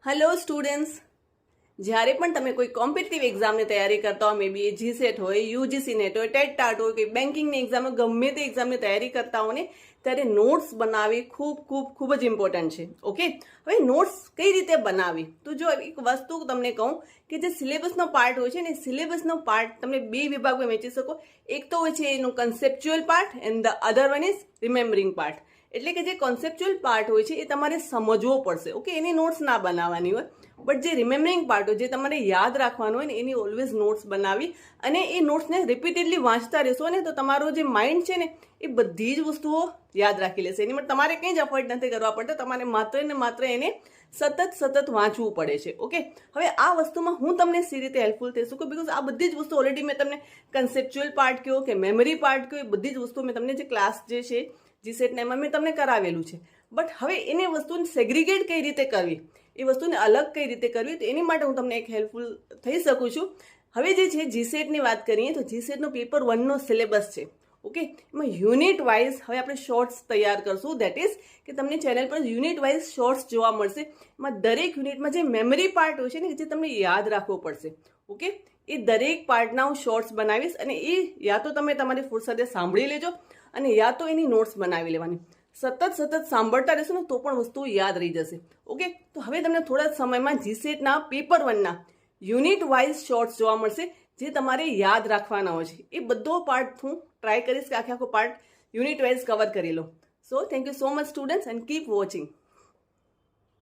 Hello students, જ્યારે પણ તમે કોઈ કોમ્પિટિટિવ એક્ઝામની તૈયારી કરતા હો, મે બી એ જીસેટ હોય, યુજીસી નેટ હોય, ટેટ ટાટ હોય, કોઈ બેન્કિંગની એક્ઝામ હોય, ગમે તે એક્ઝામની તૈયારી કરતા હો ને ત્યારે નોટ્સ બનાવવી ખૂબ જ ઇમ્પોર્ટન્ટ છે. ઓકે, હવે નોટ્સ કઈ રીતે બનાવવી? તો જો એક વસ્તુ તમને કહું કે જે સિલેબસનો પાર્ટ હોય છે ને, સિલેબસનો પાર્ટ તમે બે વિભાગમાં વહેંચી શકો. એક તો હોય છે એનું conceptual part and the other one is remembering part. એટલે કે જે કોન્સેપ્ચ્યુઅલ પાર્ટ હોય છે એ તમારે સમજવો પડશે. ઓકે, એની નોટ્સ ના બનાવવાની હોય, બટ જે રિમેમ્બરિંગ પાર્ટ હોય, જે તમારે યાદ રાખવાનું હોય ને, એની ઓલવેઝ નોટ્સ બનાવી અને એ નોટ્સને રિપીટેડલી વાંચતા રહેશો ને તો તમારો જે માઇન્ડ છે ને એ બધી જ વસ્તુઓ યાદ રાખી લેશે. એની માટે તમારે કંઈ જ એફર્ટ નથી કરવા પડતો, તમારે માત્ર ને માત્ર એને સતત વાંચવું પડે છે. ઓકે, હવે આ વસ્તુમાં હું તમને સી રીતે હેલ્પફુલ થઈ શકું, બીકોઝ આ બધી જ વસ્તુ ઓલરેડી મેં તમને કન્સેપ્ચ્યુઅલ પાર્ટ કહો કે મેમરી પાર્ટ કહો, એ બધી જ વસ્તુ મેં તમને જે ક્લાસ જે છે જીસેટના એમાં મેં તમને કરાવેલું છે. બટ હવે એને વસ્તુને સેગ્રીગેટ કઈ રીતે કરવી, એ વસ્તુને અલગ કઈ રીતે કરવી, તો એની માટે હું તમને એક હેલ્પફુલ થઈ શકું છું. હવે જે છે જીસેટની વાત કરીએ તો જીસેટનો પેપર 1નો સિલેબસ છે. ઓકે, એમાં યુનિટ વાઇઝ હવે આપણે શોર્ટ્સ તૈયાર કરશું. દેટ ઇઝ કે તમને ચેનલ પર યુનિટ વાઇઝ શોર્ટ્સ જોવા મળશે. એમાં દરેક યુનિટમાં જે મેમરી પાર્ટ હોય છે ને, જે તમને યાદ રાખવો પડશે. ઓકે, એ દરેક પાર્ટના હું શોર્ટ્સ બનાવીશ અને એ યા તો તમે તમારી ફુરસદે સાંભળી લેજો અને યા તો એની નોટ્સ બનાવી લેવાની. સતત સાંભળતા રહેશો ને તો પણ વસ્તુ યાદ રહી જશે. ઓકે, તો હવે તમને થોડા સમયમાં જીસેટના પેપર 1ના યુનિટ વાઇઝ શોર્ટ્સ જોવા મળશે, જે તમારે યાદ રાખવાના હોય છે. એ બધો પાર્ટ હું ટ્રાય કરીશ કે આખો પાર્ટ યુનિટ વાઇઝ કવર કરી લો. So thank you so much students and keep watching.